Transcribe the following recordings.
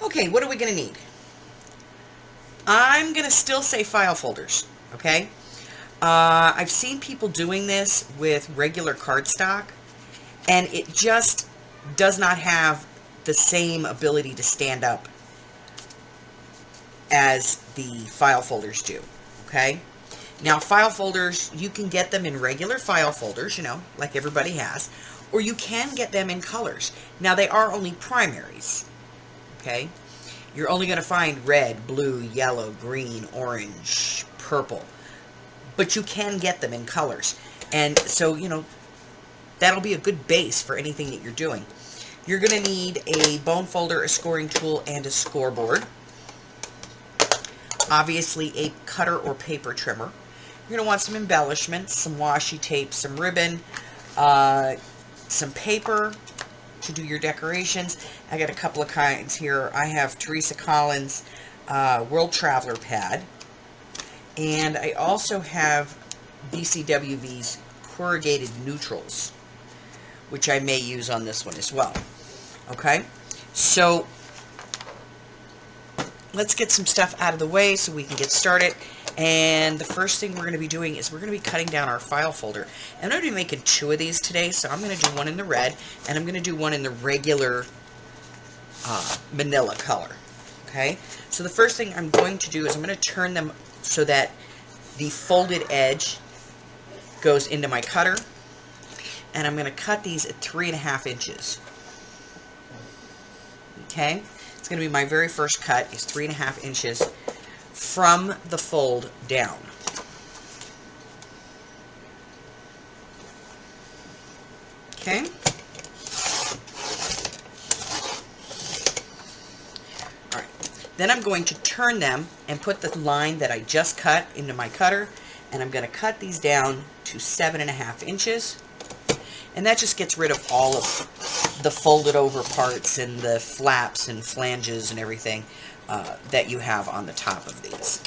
Okay, what are we going to need? I'm going to still say file folders, okay? I've seen people doing this with regular cardstock, and it just does not have the same ability to stand up as the file folders do, okay? Now, file folders, you can get them in regular file folders, you know, like everybody has, or you can get them in colors. Now, they are only primaries, okay? You're only going to find red, blue, yellow, green, orange, purple, but you can get them in colors. And so, you know, that'll be a good base for anything that you're doing. You're going to need a bone folder, a scoring tool, and a scoreboard. Obviously, a cutter or paper trimmer. You're going to want some embellishments, some washi tape, some ribbon, some paper to do your decorations. I got a couple of kinds here. I have Teresa Collins' World Traveler pad. And I also have BCWV's corrugated neutrals, which I may use on this one as well. Okay, so let's get some stuff out of the way so we can get started. And the first thing we're going to be doing is we're going to be cutting down our file folder. And I'm going to be making 2 of these today, so I'm going to do one in the red, and I'm going to do one in the regular manila color. Okay, so the first thing I'm going to do is I'm going to turn them so that the folded edge goes into my cutter, and I'm going to cut these at 3.5 inches. Okay, it's going to be my very first cut, is 3.5 inches from the fold down. Okay. All right. Then I'm going to turn them and put the line that I just cut into my cutter, and I'm going to cut these down to 7.5 inches. And that just gets rid of all of the folded over parts and the flaps and flanges and everything that you have on the top of these.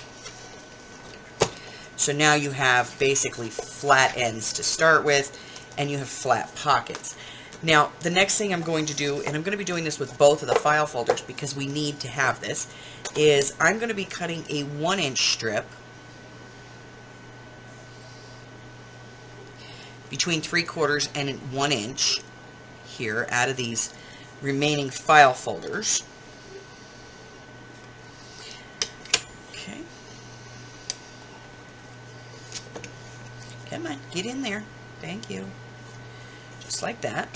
So now you have basically flat ends to start with, and you have flat pockets. Now, the next thing I'm going to do, and I'm going to be doing this with both of the file folders because we need to have this, is I'm going to be cutting a 1-inch strip between 3/4 and 1 inch here out of these remaining file folders. Okay. Come on, get in there. Thank you. Just like that.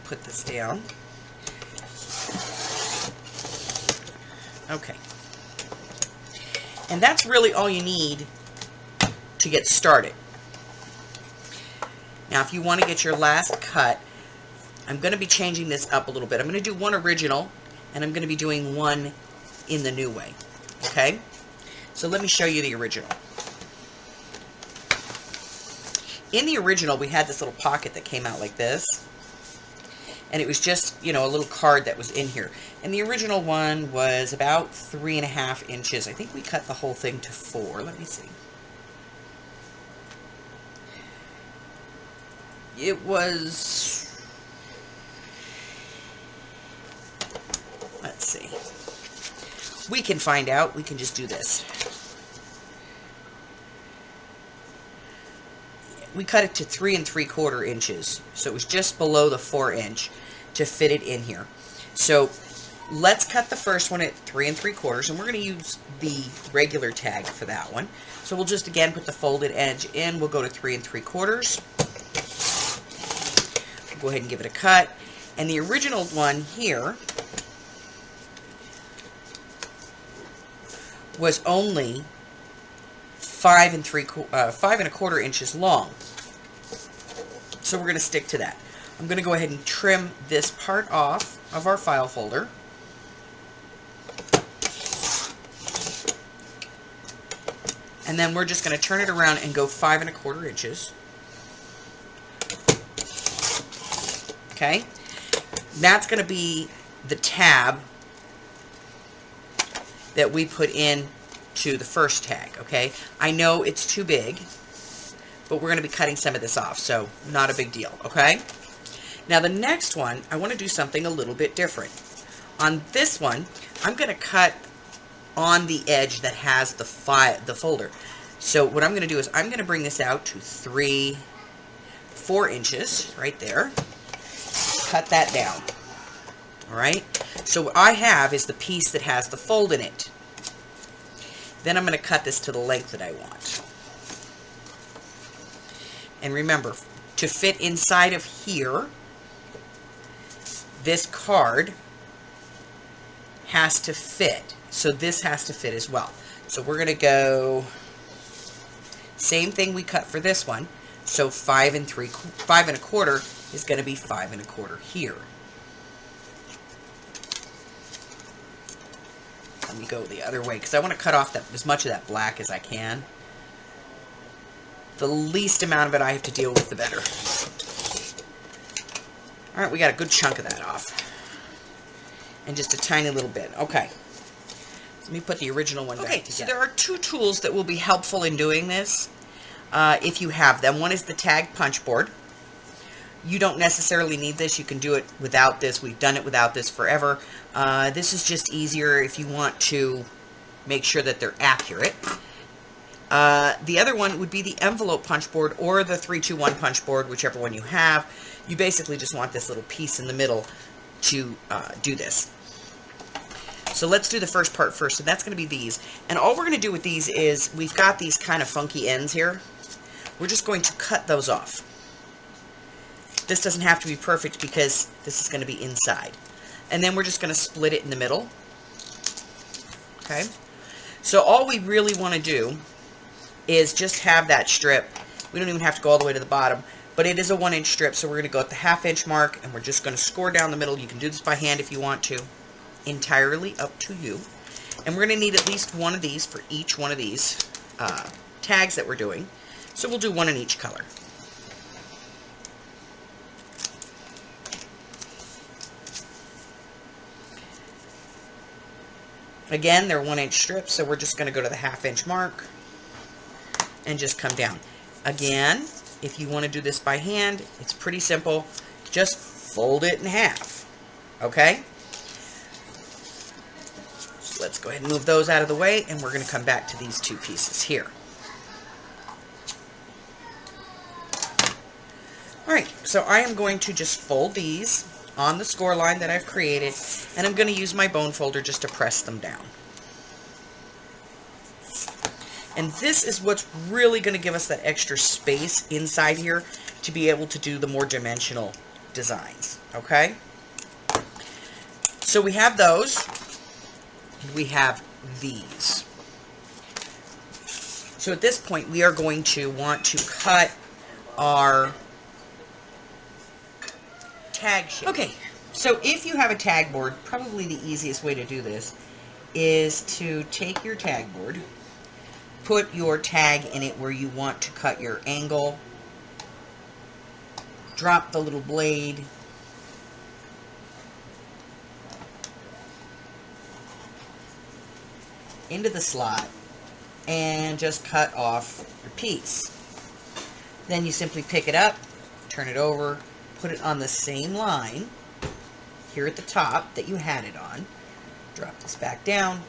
Put this down. Okay. And that's really all you need to get started. Now, if you want to get your last cut, I'm going to be changing this up a little bit. I'm going to do one original, and I'm going to be doing one in the new way. Okay? So let me show you the original. In the original, we had this little pocket that came out like this. And it was just, you know, a little card that was in here. And the original one was about 3.5 inches. I think we cut the whole thing to 4. Let me see. It was, let's see. We can find out. We can just do this. We cut it to 3 3/4 inches. So it was just below the 4 inch to fit it in here. So let's cut the first one at 3 3/4, and we're going to use the regular tag for that one. So we'll just again put the folded edge in. We'll go to 3 3/4. Go ahead and give it a cut. And the original one here was only 5 1/4 inches long. So we're going to stick to that. I'm going to go ahead and trim this part off of our file folder. And then we're just going to turn it around and go 5 1/4 inches. Okay, that's going to be the tab that we put in to the first tag. Okay, I know it's too big, but we're going to be cutting some of this off, so not a big deal. Okay, now the next one, I want to do something a little bit different. on this one, I'm going to cut on the edge that has the folder. So what I'm going to do is I'm going to bring this out to 4 inches right there. Cut that down. All right. So what I have is the piece that has the fold in it. Then I'm going to cut this to the length that I want. And remember, to fit inside of here, this card has to fit. So this has to fit as well. So we're going to go, same thing we cut for this one. So 5 1/4 is going to be 5 1/4 here. Let me go the other way because I want to cut off as much of that black as I can. The least amount of it I have to deal with, the better. All right, we got a good chunk of that off. And just a tiny little bit. Okay. Let me put the original one back together. So there are 2 tools that will be helpful in doing this, if you have them. One is the tag punch board. You don't necessarily need this. You can do it without this. We've done it without this forever. This is just easier if you want to make sure that they're accurate. The other one would be the envelope punch board or the 3-2-1 punch board, whichever one you have. You basically just want this little piece in the middle to do this. So let's do the first part first, and that's going to be these. And all we're going to do with these is, we've got these kind of funky ends here. We're just going to cut those off. This doesn't have to be perfect because this is going to be inside. And then we're just going to split it in the middle. Okay? So all we really want to do is just have that strip. We don't even have to go all the way to the bottom, but it is a 1-inch strip, so we're going to go at the 1/2 inch mark, and we're just going to score down the middle. You can do this by hand if you want to. Entirely up to you. And we're going to need at least one of these for each one of these tags that we're doing. So we'll do one in each color. Again, they're 1-inch strips, so we're just going to go to the 1/2 inch mark and just come down. Again, if you want to do this by hand, it's pretty simple. Just fold it in half. Okay? So let's go ahead and move those out of the way, and we're going to come back to these 2 pieces here. Alright, so I am going to just fold these on the score line that I've created, and I'm going to use my bone folder just to press them down. And this is what's really going to give us that extra space inside here to be able to do the more dimensional designs. Okay? So we have those, and we have these. So at this point, we are going to want to cut our tag shape. Okay, so if you have a tag board, probably the easiest way to do this is to take your tag board, put your tag in it where you want to cut your angle, drop the little blade, into the slot, and just cut off your piece. Then you simply pick it up, turn it over, put it on the same line here at the top that you had it on, drop this back down,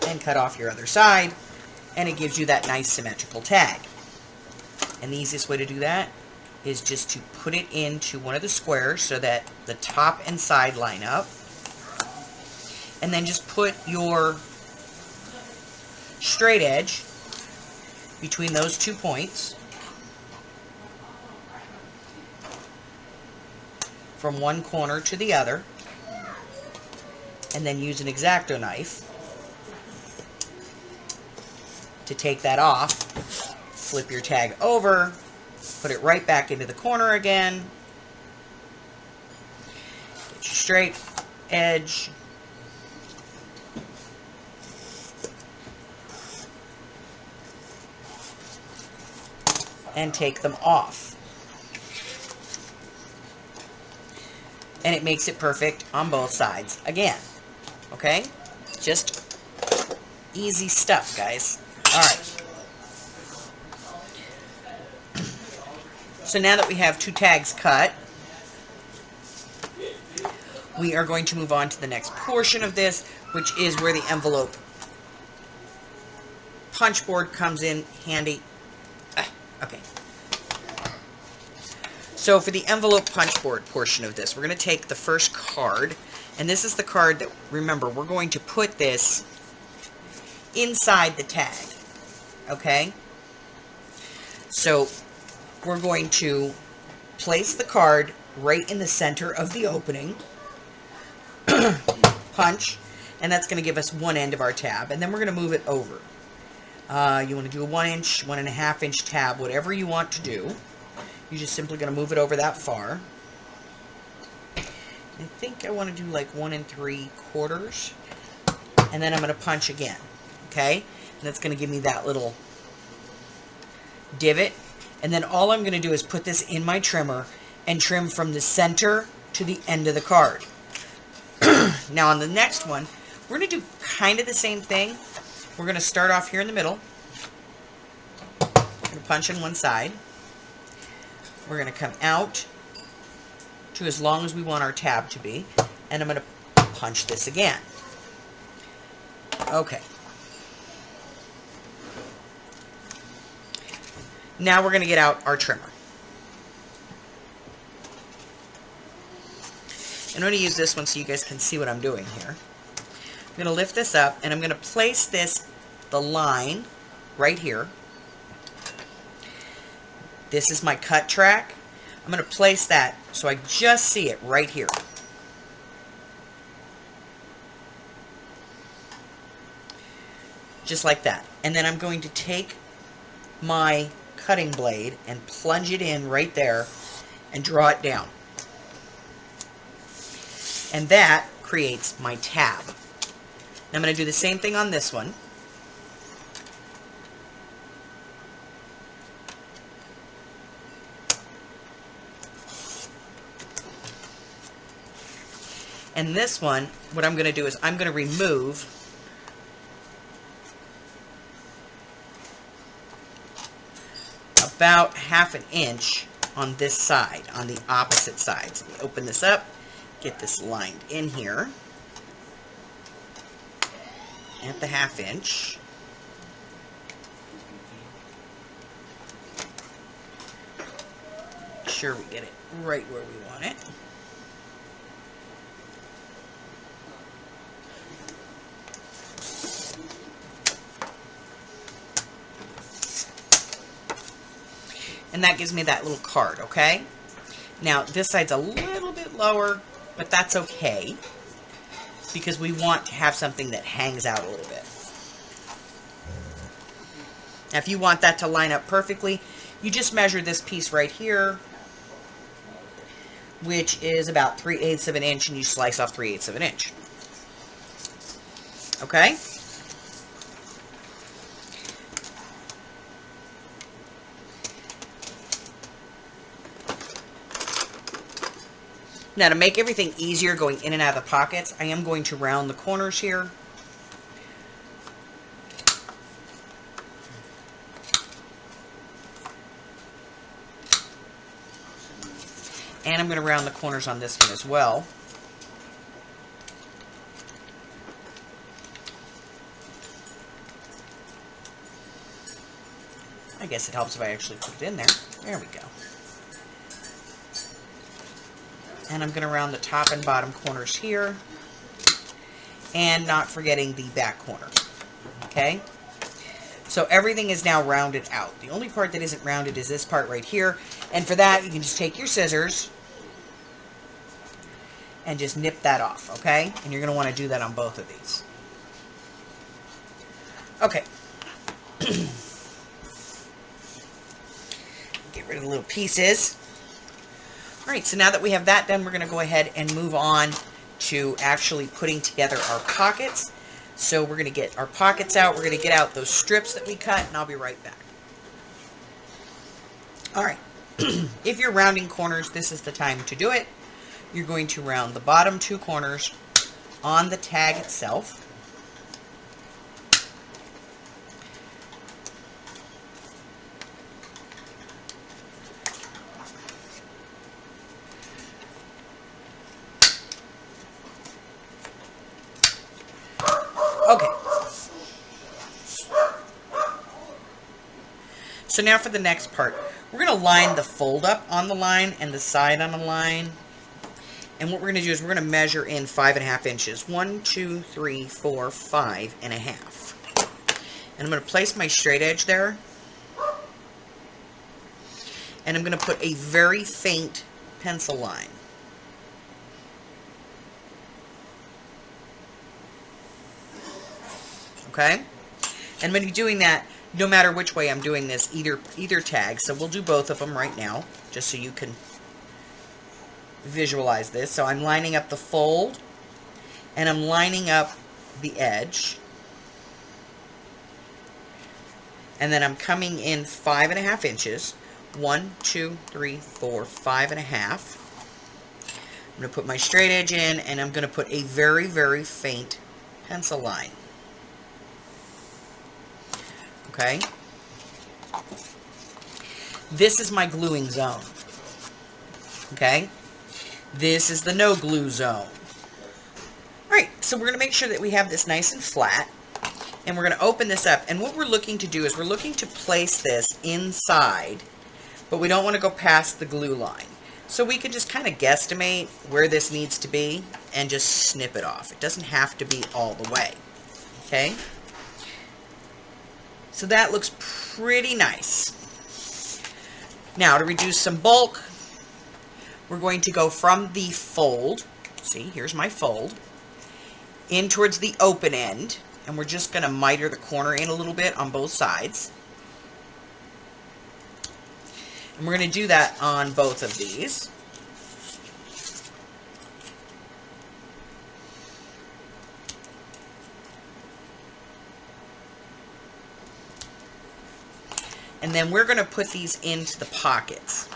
and cut off your other side, and it gives you that nice symmetrical tag. And the easiest way to do that is just to put it into one of the squares so that the top and side line up, and then just put your straight edge between those 2 points from one corner to the other, and then use an exacto knife to take that off. Flip your tag over, put it right back into the corner again, get your straight edge, and take them off. And it makes it perfect on both sides again. Okay? Just easy stuff, guys. Alright. So now that we have 2 tags cut, we are going to move on to the next portion of this, which is where the envelope punch board comes in handy. Okay. So for the envelope punch board portion of this, we're going to take the first card, and this is the card that, remember, we're going to put this inside the tag, okay? So we're going to place the card right in the center of the opening, punch, and that's going to give us one end of our tab, and then we're going to move it over. You want to do a 1 inch, 1.5 inch tab, whatever you want to do. You're just simply going to move it over that far. I think I want to do like 1 3/4, and then I'm going to punch again, okay? And that's going to give me that little divot, and then all I'm going to do is put this in my trimmer and trim from the center to the end of the card. Now on the next one, we're going to do kind of the same thing. We're going to start off here in the middle. We're going to punch in one side. We're going to come out to as long as we want our tab to be, and I'm going to punch this again. Okay. Now we're going to get out our trimmer. I'm going to use this one so you guys can see what I'm doing here. I'm going to lift this up, and I'm going to place the line right here. This is my cut track. I'm going to place that so I just see it right here. Just like that. And then I'm going to take my cutting blade and plunge it in right there and draw it down. And that creates my tab. Now I'm going to do the same thing on this one. And this one, what I'm going to do is I'm going to remove about 1/2 inch on this side, on the opposite side. So let me open this up, get this lined in here at the 1/2 inch. Make sure we get it right where we want it. And that gives me that little card, okay? Now, this side's a little bit lower, but that's okay, because we want to have something that hangs out a little bit. Now, if you want that to line up perfectly, you just measure this piece right here, which is about 3/8 of an inch, and you slice off 3/8 of an inch. Okay? Now, to make everything easier going in and out of the pockets, I am going to round the corners here. And I'm going to round the corners on this one as well. I guess it helps if I actually put it in there. There we go. And I'm going to round the top and bottom corners here. And not forgetting the back corner. Okay? So everything is now rounded out. The only part that isn't rounded is this part right here. And for that, you can just take your scissors and just nip that off, okay? And you're going to want to do that on both of these. Okay. Get rid of the little pieces. All right, so now that we have that done, we're going to go ahead and move on to actually putting together our pockets. So we're going to get our pockets out. We're going to get out those strips that we cut, and I'll be right back. All right. If you're rounding corners, this is the time to do it. You're going to round the bottom 2 corners on the tag itself. Okay. So now for the next part, we're going to line the fold up on the line and the side on the line. And what we're going to do is we're going to measure in 5.5 inches. 1, 2, 3, 4, 5.5. And I'm going to place my straight edge there. And I'm going to put a very faint pencil line. Okay? And I'm going to be doing that no matter which way I'm doing this, either tag. So we'll do both of them right now, just so you can visualize this. So I'm lining up the fold, and I'm lining up the edge. And then I'm coming in 5.5 inches. 1, 2, 3, 4, 5.5. I'm going to put my straight edge in, and I'm going to put a very, very faint pencil line. Okay? This is my gluing zone. Okay? This is the no glue zone. Alright, so we're going to make sure that we have this nice and flat. And we're going to open this up. And what we're looking to do is we're looking to place this inside, but we don't want to go past the glue line. So we can just kind of guesstimate where this needs to be and just snip it off. It doesn't have to be all the way. Okay? So that looks pretty nice. Now to reduce some bulk, we're going to go from the fold, see, here's my fold, in towards the open end, and we're just going to miter the corner in a little bit on both sides. And we're going to do that on both of these. And then we're going to put these into the pockets.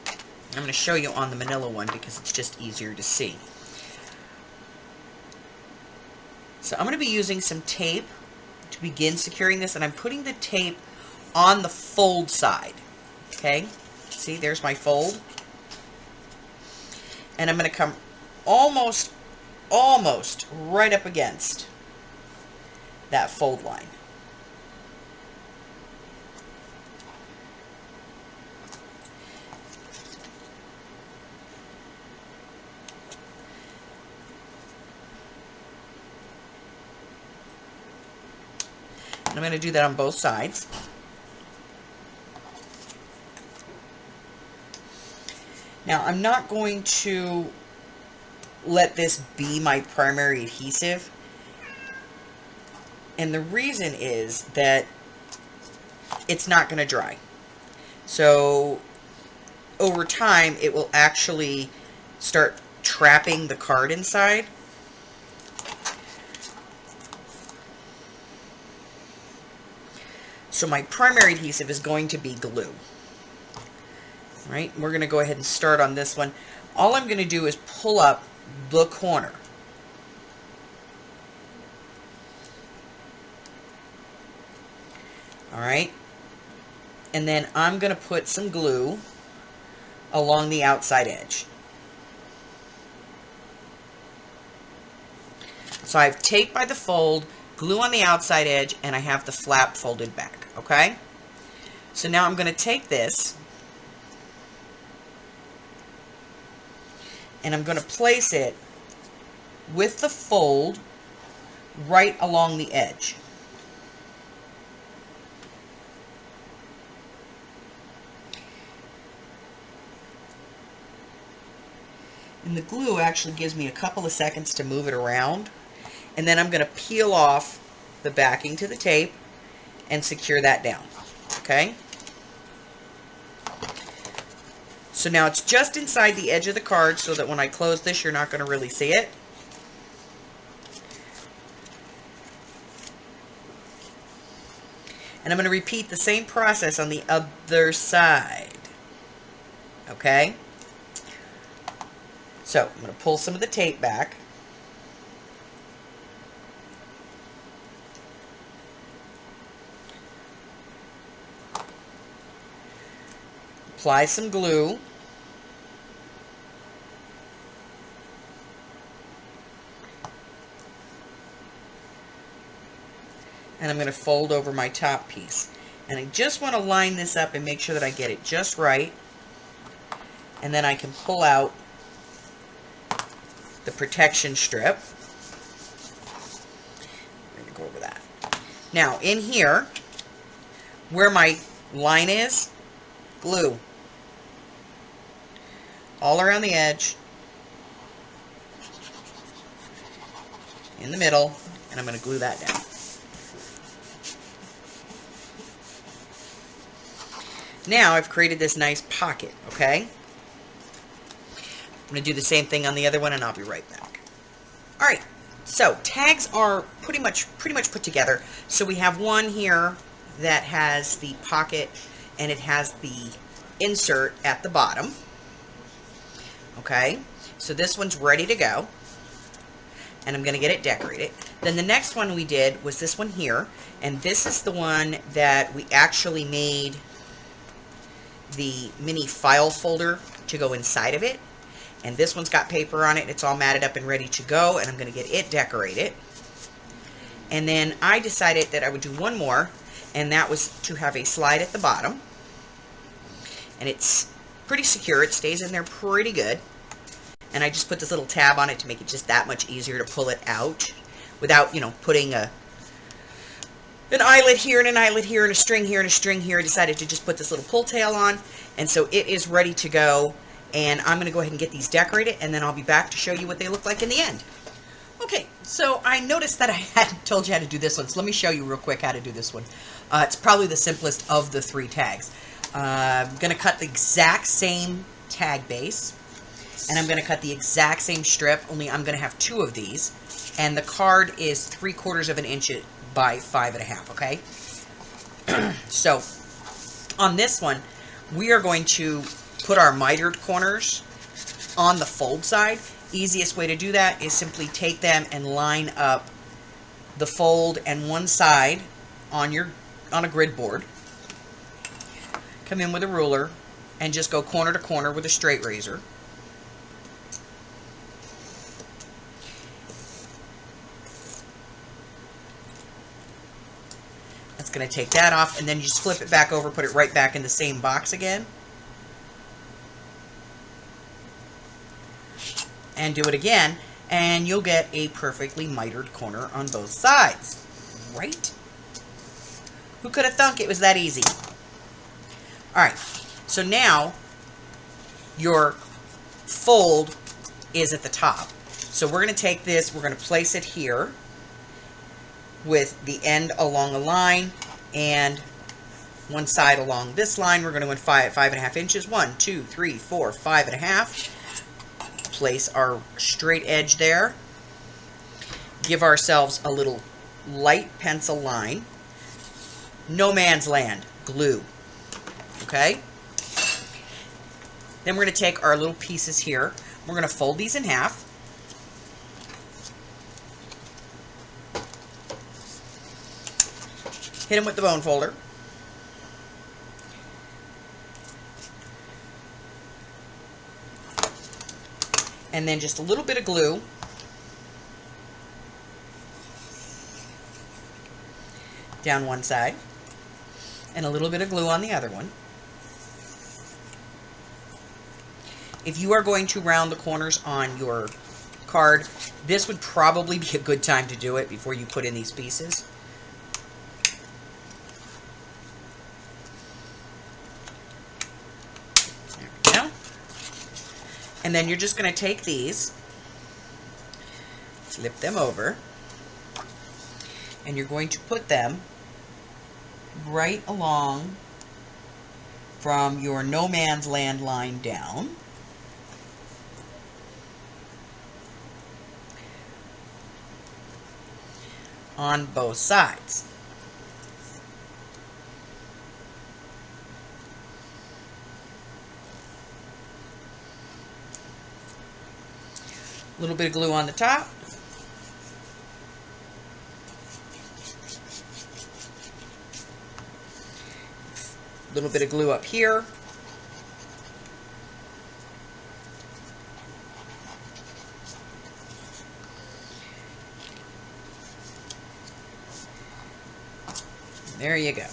I'm going to show you on the manila one because it's just easier to see. So I'm going to be using some tape to begin securing this, and I'm putting the tape on the fold side. Okay, see, there's my fold. And I'm going to come almost right up against that fold line. And I'm going to do that on both sides. Now, I'm not going to let this be my primary adhesive. And the reason is that it's not going to dry. So, over time, it will actually start trapping the card inside. So my primary adhesive is going to be glue. All right, we're going to go ahead and start on this one. All I'm going to do is pull up the corner. All right, and then I'm going to put some glue along the outside edge. So I have tape by the fold, glue on the outside edge, and I have the flap folded back, okay? So now I'm going to take this, and I'm going to place it with the fold right along the edge. And the glue actually gives me a couple of seconds to move it around. And then I'm going to peel off the backing to the tape and secure that down. Okay? So now it's just inside the edge of the card so that when I close this, you're not going to really see it. And I'm going to repeat the same process on the other side. Okay? So I'm going to pull some of the tape back. Apply some glue. and I'm going to fold over my top piece. And I just want to line this up and make sure that I get it just right. And then I can pull out the protection strip. I'm going to go over that. Now, in here, where my line is, glue. All around the edge. In the middle. And I'm going to glue that down. Now I've created this nice pocket, okay? I'm going to do the same thing on the other one and I'll be right back. Alright, so tags are pretty much put together. So we have one here that has the pocket and it has the insert at the bottom. Okay, so this one's ready to go. And I'm going to get it decorated. Then the next one we did was this one here. And this is the one that we actually made the mini file folder to go inside of it. And this one's got paper on it. It's all matted up and ready to go. And I'm going to get it decorated. And then I decided that I would do one more. And that was to have a slide at the bottom. And it's pretty secure. It stays in there pretty good. And I just put this little tab on it to make it just that much easier to pull it out without, you know, putting an eyelet here and an eyelet here and a string here and a string here. I decided to just put this little pull tail on. And so it is ready to go. And I'm going to go ahead and get these decorated. And then I'll be back to show you what they look like in the end. Okay, so I noticed that I hadn't told you how to do this one. So let me show you real quick how to do this one. It's probably the simplest of the 3 tags. I'm going to cut the exact same tag base. And I'm going to cut the exact same strip, only I'm going to have 2 of these. And the card is 3/4 of an inch by 5.5, okay? So, on this one, we are going to put our mitered corners on the fold side. Easiest way to do that is simply take them and line up the fold and one side on a grid board. Come in with a ruler and just go corner to corner with a straight razor. That's going to take that off, and then you just flip it back over, put it right back in the same box again. And do it again, and you'll get a perfectly mitered corner on both sides. Right? Who could have thunk it was that easy? Alright, so now your fold is at the top. So we're going to take this, we're going to place it here with the end along a line and one side along this line. We're going to go in 5.5 inches. 1, 2, 3, 4, 5.5. Place our straight edge there. Give ourselves a little light pencil line. No man's land. Glue. Okay? Then we're going to take our little pieces here. We're going to fold these in half. Hit them with the bone folder. And then just a little bit of glue. Down one side. And a little bit of glue on the other one. If you are going to round the corners on your card, this would probably be a good time to do it before you put in these pieces. And then you're just going to take these, flip them over, and you're going to put them right along from your no man's land line down. On both sides. A little bit of glue on the top. A little bit of glue up here. There you go.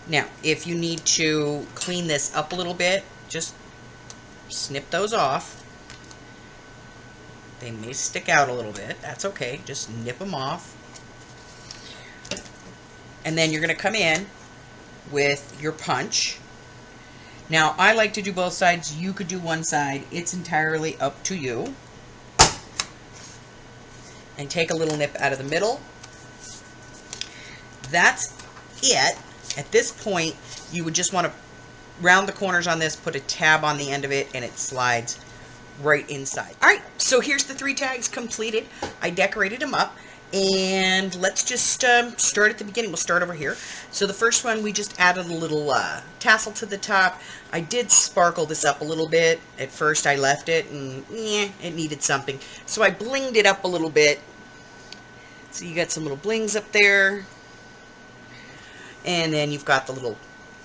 Now, if you need to clean this up a little bit, just snip those off. They may stick out a little bit. That's okay. Just nip them off. And then you're going to come in with your punch. Now, I like to do both sides. You could do one side. It's entirely up to you. And take a little nip out of the middle. That's it. At this point, you would just want to round the corners on this, put a tab on the end of it, and it slides right inside. All right, so here's the 3 tags completed. I decorated them up. And let's just start at the beginning. We'll start over here. So the first one, we just added a little tassel to the top. I did sparkle this up a little bit. At first I left it and it needed something. So I blinged it up a little bit. So you got some little blings up there. And then you've got the little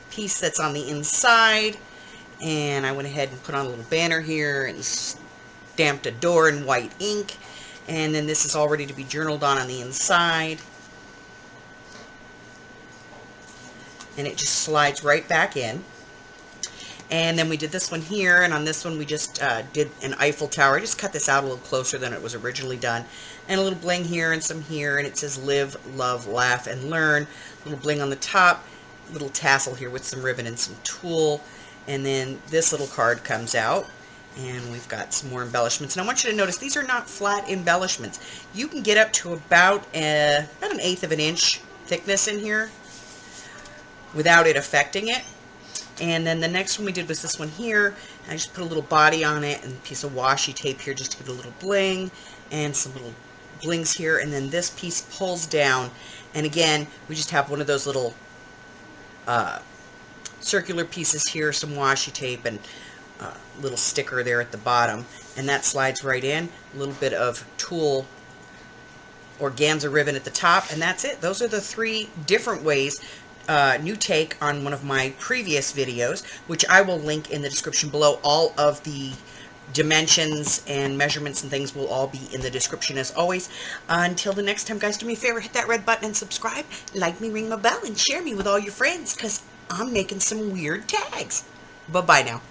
piece that's on the inside. And I went ahead and put on a little banner here and stamped a door in white ink. And then this is all ready to be journaled on the inside. And it just slides right back in. And then we did this one here, and on this one we just did an Eiffel Tower. I just cut this out a little closer than it was originally done. And a little bling here and some here, and it says live, love, laugh, and learn. A little bling on the top, little tassel here with some ribbon and some tulle. And then this little card comes out. And we've got some more embellishments. And I want you to notice these are not flat embellishments. You can get up to about an 1/8 of an inch thickness in here without it affecting it. And then the next one we did was this one here. I just put a little body on it and a piece of washi tape here just to give it a little bling and some little blings here. And then this piece pulls down. And again, we just have one of those little circular pieces here, some washi tape, and little sticker there at the bottom, and that slides right in. A little bit of tulle organza ribbon at the top, and that's it. Those are the 3 different ways. New take on one of my previous videos, which I will link in the description below. All of the dimensions and measurements and things will all be in the description as always. Until the next time, guys, do me a favor, hit that red button and subscribe. Like me, ring my bell, and share me with all your friends, because I'm making some weird tags. Bye-bye now.